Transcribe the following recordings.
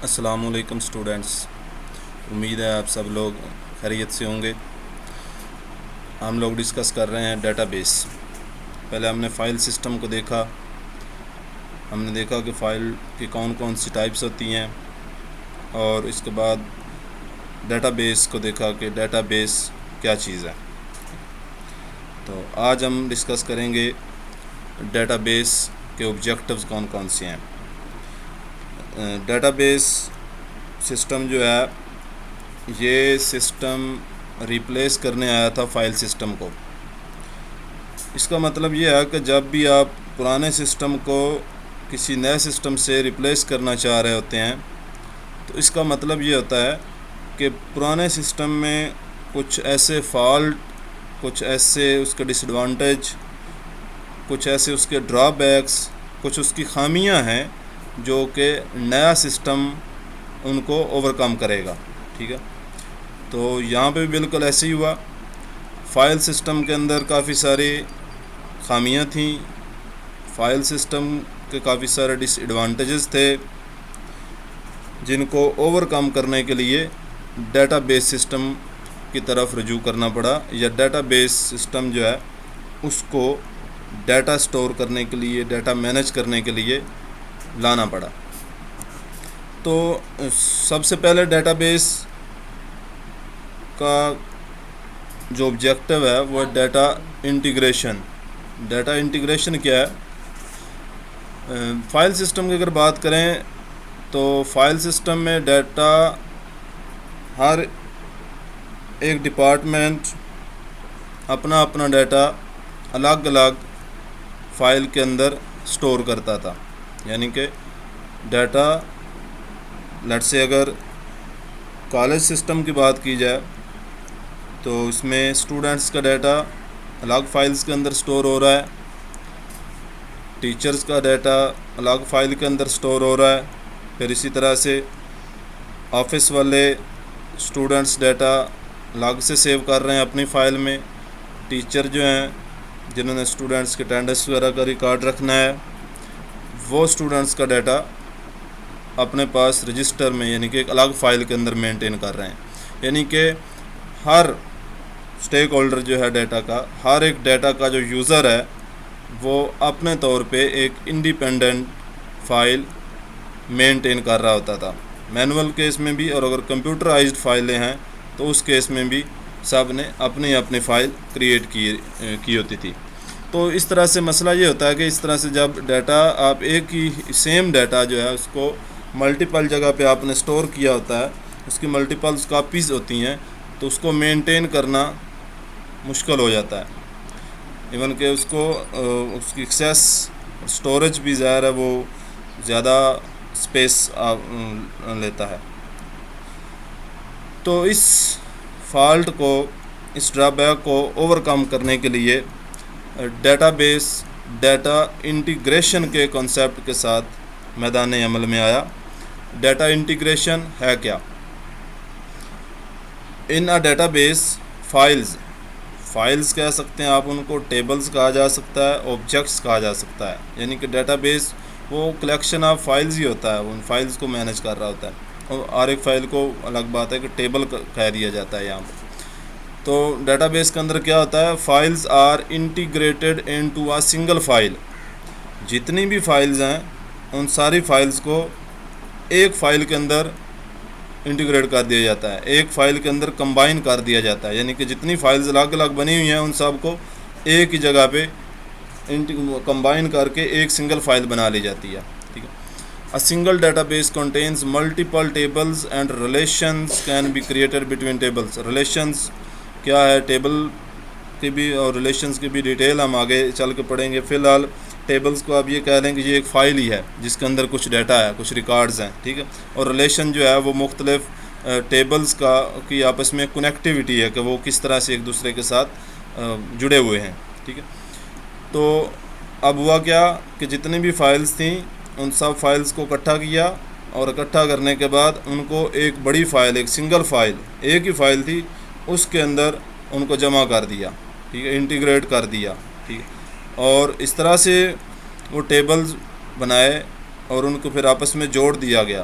السلام علیکم اسٹوڈینٹس، امید ہے آپ سب لوگ خیریت سے ہوں گے۔ ہم لوگ ڈسکس کر رہے ہیں ڈیٹا بیس۔ پہلے ہم نے فائل سسٹم کو دیکھا، ہم نے دیکھا کہ فائل کی کون کون سی ٹائپس ہوتی ہیں، اور اس کے بعد ڈیٹا بیس کو دیکھا کہ ڈیٹا بیس کیا چیز ہے۔ تو آج ہم ڈسکس کریں گے ڈیٹا بیس کے آبجیکٹیوز کون کون سے ہیں۔ ڈیٹا بیس سسٹم جو ہے یہ سسٹم ریپلیس کرنے آیا تھا فائل سسٹم کو۔ اس کا مطلب یہ ہے کہ جب بھی آپ پرانے سسٹم کو کسی نئے سسٹم سے ریپلیس کرنا چاہ رہے ہوتے ہیں تو اس کا مطلب یہ ہوتا ہے کہ پرانے سسٹم میں کچھ ایسے فالٹ، کچھ ایسے اس کے ڈس ایڈوانٹیج، کچھ ایسے اس کے ڈرا بیکس، کچھ اس کی خامیاں ہیں جو کہ نیا سسٹم ان کو اوور کم کرے گا۔ ٹھیک ہے، تو یہاں پہ بھی بالکل ایسے ہی ہوا۔ فائل سسٹم کے اندر کافی ساری خامیاں تھیں، فائل سسٹم کے کافی سارے ڈس ایڈوانٹیجز تھے جن کو اوور کم کرنے کے لیے ڈیٹا بیس سسٹم کی طرف رجوع کرنا پڑا، یا ڈیٹا بیس سسٹم جو ہے اس کو ڈیٹا سٹور کرنے کے لیے، ڈیٹا مینیج کرنے کے لیے لانا پڑا۔ تو سب سے پہلے ڈیٹا بیس کا جو آبجیکٹیو ہے وہ ڈیٹا انٹیگریشن۔ ڈیٹا انٹیگریشن کیا ہے؟ فائل سسٹم کی اگر بات کریں تو فائل سسٹم میں ڈیٹا، ہر ایک ڈپارٹمنٹ اپنا اپنا ڈیٹا الگ الگ فائل کے اندر سٹور کرتا تھا۔ یعنی کہ ڈیٹا، لیٹ سے اگر کالج سسٹم کی بات کی جائے تو اس میں اسٹوڈنٹس کا ڈیٹا الگ فائلز کے اندر سٹور ہو رہا ہے، ٹیچرز کا ڈیٹا الگ فائل کے اندر سٹور ہو رہا ہے، پھر اسی طرح سے آفس والے اسٹوڈنٹس ڈیٹا الگ سے سیو کر رہے ہیں اپنی فائل میں، ٹیچر جو ہیں جنہوں نے اسٹوڈنٹس کے اٹینڈنس وغیرہ کا ریکارڈ رکھنا ہے وہ اسٹوڈنٹس کا ڈیٹا اپنے پاس رجسٹر میں، یعنی کہ ایک الگ فائل کے اندر مینٹین کر رہے ہیں۔ یعنی کہ ہر اسٹیک ہولڈر جو ہے ڈیٹا کا، ہر ایک ڈیٹا کا جو یوزر ہے وہ اپنے طور پہ ایک انڈیپینڈنٹ فائل مینٹین کر رہا ہوتا تھا، مینول کیس میں بھی، اور اگر کمپیوٹرائزڈ فائلیں ہیں تو اس کیس میں بھی سب نے اپنی اپنی فائل کریٹ کی ہوتی تھی۔ تو اس طرح سے مسئلہ یہ ہوتا ہے کہ اس طرح سے جب ڈیٹا آپ ایک ہی سیم ڈیٹا جو ہے اس کو ملٹیپل جگہ پہ آپ نے سٹور کیا ہوتا ہے، اس کی ملٹیپل کاپیز ہوتی ہیں، تو اس کو مینٹین کرنا مشکل ہو جاتا ہے۔ ایون کہ اس کی ایکسیس سٹوریج بھی ظاہر ہے وہ زیادہ اسپیس لیتا ہے۔ تو اس فالٹ کو، اس ڈرا بیک کو اوور کم کرنے کے لیے ڈیٹا بیس ڈیٹا انٹیگریشن کے کنسیپٹ کے ساتھ میدان عمل میں آیا۔ ڈیٹا انٹیگریشن ہے کیا؟ ان ڈیٹا بیس فائلز کہہ سکتے ہیں آپ ان کو، ٹیبلز کہا جا سکتا ہے، آبجیکٹس کہا جا سکتا ہے۔ یعنی کہ ڈیٹا بیس وہ کلیکشن آف فائلز ہی ہوتا ہے، ان فائلز کو مینیج کر رہا ہوتا ہے، اور ہر ایک فائل کو الگ بات ہے کہ ٹیبل کہہ دیا جاتا ہے یہاں پہ۔ تو ڈیٹا بیس کے اندر کیا ہوتا ہے؟ Files are integrated into a single file. جتنی بھی فائلز ہیں ان ساری فائلز کو ایک فائل کے اندر انٹیگریٹ کر دیا جاتا ہے، ایک فائل کے اندر کمبائن کر دیا جاتا ہے۔ یعنی کہ جتنی فائلز الگ الگ بنی ہوئی ہیں ان سب کو ایک ہی جگہ پہ کمبائن کر کے ایک سنگل فائل بنا لی جاتی ہے۔ ٹھیک ہے، A single database contains multiple tables and relations can be created between tables۔ Relations کیا ہے؟ ٹیبل کی بھی اور ریلیشنز کی بھی ڈیٹیل ہم آگے چل کے پڑھیں گے۔ فی الحال ٹیبلز کو آپ یہ کہہ دیں کہ یہ ایک فائل ہی ہے جس کے اندر کچھ ڈیٹا ہے، کچھ ریکارڈز ہیں۔ ٹھیک ہے، اور ریلیشن جو ہے وہ مختلف ٹیبلز کی آپس میں کنیکٹیوٹی ہے کہ وہ کس طرح سے ایک دوسرے کے ساتھ جڑے ہوئے ہیں۔ ٹھیک ہے، تو اب ہوا کیا کہ جتنی بھی فائلز تھیں ان سب فائلز کو اکٹھا کیا، اور اکٹھا کرنے کے بعد ان کو ایک بڑی فائل، ایک سنگل فائل، ایک ہی فائل تھی، اس کے اندر ان کو جمع کر دیا۔ ٹھیک ہے، انٹیگریٹ کر دیا۔ ٹھیک ہے، اور اس طرح سے وہ ٹیبلز بنائے اور ان کو پھر آپس میں جوڑ دیا گیا۔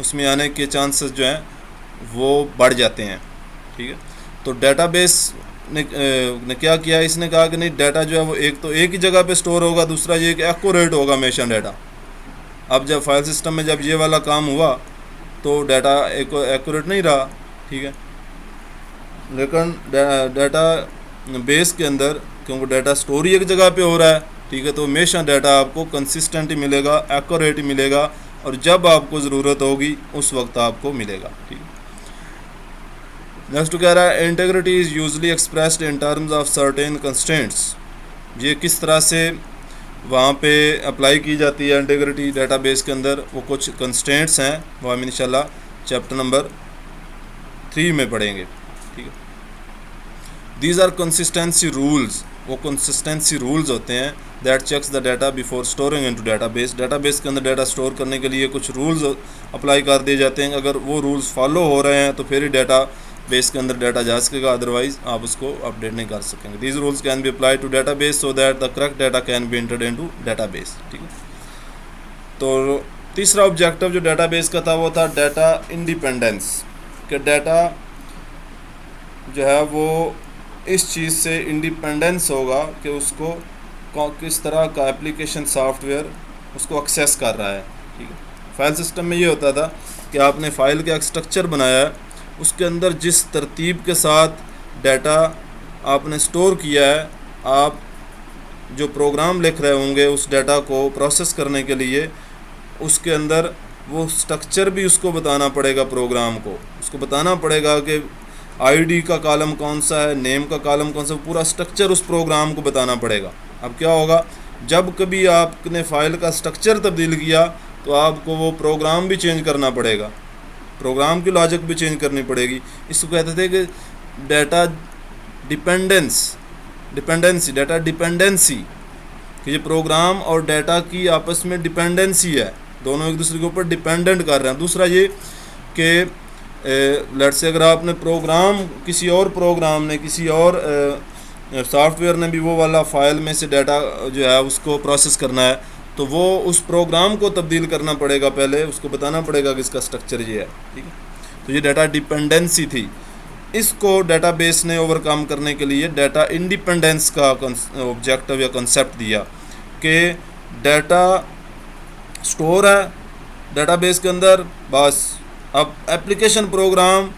اس میں آنے کے چانسز جو ہیں وہ بڑھ جاتے ہیں. ٹھیک ہے. تو ڈیٹا بیس نے کیا کیا, اس نے کہا کہ نہیں, ڈیٹا جو ہے وہ ایک ہی جگہ پہ سٹور ہوگا, دوسرا یہ کہ ایکوریٹ ہوگا ہمیشہ ڈیٹا. اب جب فائل سسٹم میں جب یہ والا کام ہوا تو ڈیٹا ایکوریٹ نہیں رہا. ٹھیک ہے. لیکن ڈیٹا بیس کے اندر کیونکہ ڈیٹا سٹور ہی ایک جگہ پہ ہو رہا ہے, ٹھیک ہے, تو ہمیشہ ڈیٹا آپ کو کنسسٹنٹ ہی ملے گا, ایکوریٹ ہی ملے گا, اور جب آپ کو ضرورت ہوگی اس وقت آپ کو ملے گا. ٹھیک ہے. نیکسٹ کہہ رہا ہے integrity is usually expressed in terms of certain constraints. یہ کس طرح سے وہاں پہ اپلائی کی جاتی ہے انٹیگریٹی ڈیٹا بیس کے اندر, وہ کچھ کنسٹرینٹس ہیں, وہ ہم انشاءاللہ چیپٹر نمبر 3 میں پڑھیں گے. ٹھیک ہے. دیز آر کنسسٹنسی رولز, وہ کنسسٹنسی رولز ہوتے ہیں that checks the data before storing into database. Database کے اندر ڈیٹا اسٹور کرنے کے لیے کچھ رولز اپلائی کر دیے جاتے ہیں. اگر وہ رولز فالو ہو رہے ہیں تو پھر ہی ڈیٹا بیس کے اندر ڈیٹا جا سکے گا, ادروائز آپ اس کو اپڈیٹ نہیں کر سکیں گے. These rules can be apply to database so that the correct data can be entered into database. ٹھیک ہے. تو تیسرا آبجیکٹو جو ڈیٹا بیس کا تھا وہ تھا ڈیٹا انڈیپینڈنس, کہ ڈیٹا جو ہے وہ اس چیز سے انڈیپینڈنس ہوگا کہ اس کو کس طرح کا اپلیکیشن سافٹ ویئر اس کو ایکسیس کر رہا ہے. ٹھیک ہے. فائل سسٹم میں یہ ہوتا تھا کہ آپ نے فائل کا ایک اسٹرکچر بنایا ہے, اس کے اندر جس ترتیب کے ساتھ ڈیٹا آپ نے سٹور کیا ہے, آپ جو پروگرام لکھ رہے ہوں گے اس ڈیٹا کو پروسیس کرنے کے لیے, اس کے اندر وہ اسٹرکچر بھی اس کو بتانا پڑے گا. پروگرام کو اس کو بتانا پڑے گا کہ آئی ڈی کا کالم کون سا ہے, نیم کا کالم کون سا, پورا اسٹرکچر اس پروگرام کو بتانا پڑے گا. اب کیا ہوگا, جب کبھی آپ نے فائل کا اسٹرکچر تبدیل کیا تو آپ کو وہ پروگرام بھی چینج کرنا پڑے گا, پروگرام کی لاجک بھی چینج کرنی پڑے گی. اس کو کہتے تھے کہ ڈیٹا ڈیٹا ڈیپینڈنسی, کہ یہ پروگرام اور ڈیٹا کی آپس میں ڈیپینڈنسی ہے, دونوں ایک دوسرے کے اوپر ڈیپینڈنٹ کر رہے ہیں. دوسرا یہ کہ لیٹ سے اگر آپ نے پروگرام کسی اور پروگرام نے کسی اور سافٹ ویئر نے بھی وہ والا فائل میں سے ڈیٹا جو ہے اس کو پروسیس کرنا ہے, تو وہ اس پروگرام کو تبدیل کرنا پڑے گا, پہلے اس کو بتانا پڑے گا کہ اس کا اسٹرکچر یہ ہے. ٹھیک ہے. تو یہ ڈیٹا ڈیپینڈنسی تھی. اس کو ڈیٹا بیس نے اوور کم کرنے کے لیے ڈیٹا انڈیپینڈنس کا آبجیکٹو یا کنسیپٹ دیا, کہ ڈیٹا سٹور ہے ڈیٹا بیس کے اندر, بس اب ایپلیکیشن پروگرام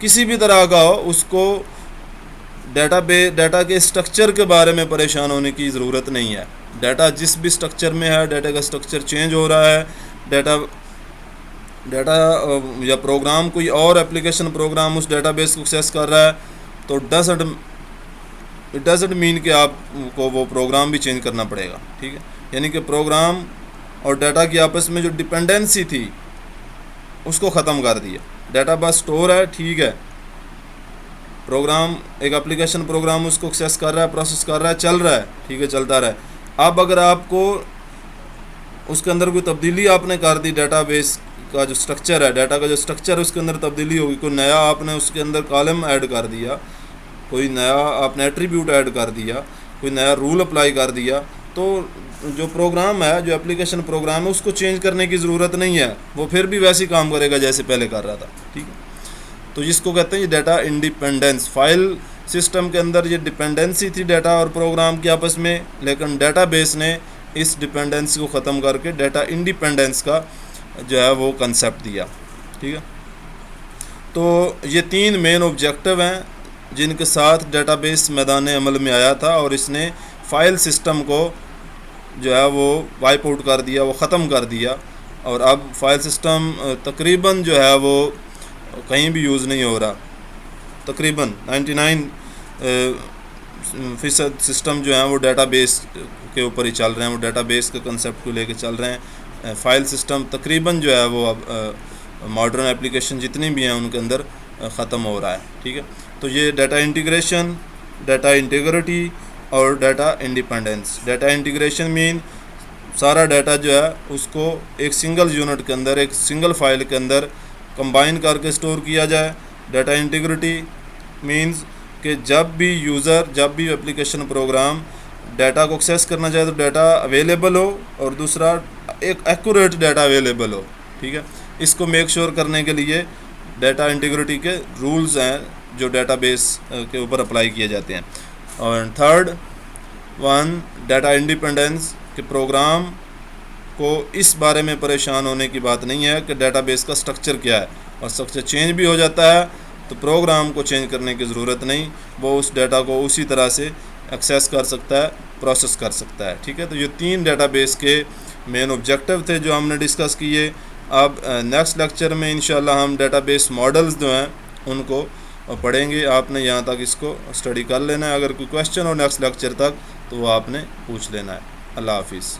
کسی بھی طرح کا ہو, اس کو ڈیٹا کے اسٹرکچر کے بارے میں پریشان ہونے کی ضرورت نہیں ہے. ڈیٹا جس بھی اسٹرکچر میں ہے, ڈیٹا کا اسٹرکچر چینج ہو رہا ہے, ڈیٹا یا پروگرام کوئی اور ایپلیکیشن پروگرام اس ڈیٹا بیس کو ایکسیس کر رہا ہے, تو اٹ ڈزنٹ مین کہ آپ کو وہ پروگرام بھی چینج کرنا پڑے گا. ٹھیک ہے. یعنی کہ پروگرام اور ڈیٹا کی آپس میں جو ڈیپینڈنسی تھی اس کو ختم کر دیا. ڈیٹا بس سٹور ہے, ٹھیک ہے, پروگرام ایک اپلیکیشن پروگرام اس کو ایکسیس کر رہا ہے, پروسیس کر رہا ہے, چل رہا ہے, ٹھیک ہے, چلتا رہا ہے. اب اگر آپ کو اس کے اندر کوئی تبدیلی آپ نے کر دی, ڈیٹا بیس کا جو اسٹرکچر ہے, ڈیٹا کا جو اسٹرکچر ہے اس کے اندر تبدیلی ہوگی, کوئی نیا آپ نے اس کے اندر کالم ایڈ کر دیا, کوئی نیا آپ نے ایٹریبیوٹ ایڈ کر دیا, کوئی نیا رول اپلائی کر دیا, تو جو پروگرام ہے, جو اپلیکیشن پروگرام ہے, اس کو چینج کرنے کی ضرورت نہیں ہے, وہ پھر بھی ویسے کام کرے گا جیسے پہلے کر رہا تھا. ٹھیک ہے. تو جس کو کہتے ہیں یہ ڈیٹا انڈیپینڈنس. فائل سسٹم کے اندر یہ ڈیپینڈنسی تھی ڈیٹا اور پروگرام کی آپس میں, لیکن ڈیٹا بیس نے اس ڈیپینڈنسی کو ختم کر کے ڈیٹا انڈیپینڈنس کا جو ہے وہ کنسیپٹ دیا. ٹھیک ہے. تو یہ 3 مین آبجیکٹو ہیں جن کے ساتھ ڈیٹا بیس میدان عمل میں آیا تھا, اور اس نے فائل سسٹم کو جو ہے وہ وائپ آؤٹ کر دیا, وہ ختم کر دیا, اور اب فائل سسٹم تقریباً جو ہے وہ کہیں بھی یوز نہیں ہو رہا. تقریباً 99% سسٹم جو ہیں وہ ڈیٹا بیس کے اوپر ہی چل رہے ہیں, وہ ڈیٹا بیس کے کنسیپٹ کو لے کے چل رہے ہیں. فائل سسٹم تقریباً جو ہے وہ اب ماڈرن ایپلیکیشن جتنی بھی ہیں ان کے اندر ختم ہو رہا ہے. ٹھیک ہے. تو یہ ڈیٹا انٹیگریشن, ڈیٹا انٹیگریٹی اور ڈیٹا انڈیپینڈنس. ڈیٹا انٹیگریشن مین سارا ڈیٹا جو ہے اس کو ایک سنگل یونٹ کے اندر, ایک سنگل فائل کے اندر کمبائن کر کے سٹور کیا جائے. ڈیٹا انٹیگریٹی مینز کہ جب بھی اپلیکیشن پروگرام ڈیٹا کو ایکسیس کرنا چاہے تو ڈیٹا اویلیبل ہو, اور دوسرا ایک ایکوریٹ ڈیٹا اویلیبل ہو. ٹھیک ہے. اس کو میک شور کرنے کے لیے ڈیٹا انٹیگریٹی کے رولز ہیں جو ڈیٹا بیس کے اوپر اپلائی کیے جاتے ہیں. اور تھرڈ ون ڈیٹا انڈیپینڈنس کہ پروگرام کو اس بارے میں پریشان ہونے کی بات نہیں ہے کہ ڈیٹا بیس کا سٹرکچر کیا ہے، اور سٹرکچر چینج بھی ہو جاتا ہے تو پروگرام کو چینج کرنے کی ضرورت نہیں، وہ اس ڈیٹا کو اسی طرح سے ایکسیس کر سکتا ہے، پروسیس کر سکتا ہے. ٹھیک ہے، تو یہ 3 ڈیٹا بیس کے مین آبجیکٹو تھے جو ہم نے ڈسکس کیے. اب نیکسٹ لیکچر میں انشاءاللہ ہم ڈیٹا بیس ماڈلز جو ہیں ان کو پڑھیں گے. آپ نے یہاں تک اس کو اسٹڈی کر لینا ہے، اگر کوئی کویشچن ہو نیکسٹ لیکچر تک تو وہ آپ نے پوچھ لینا ہے. اللہ حافظ.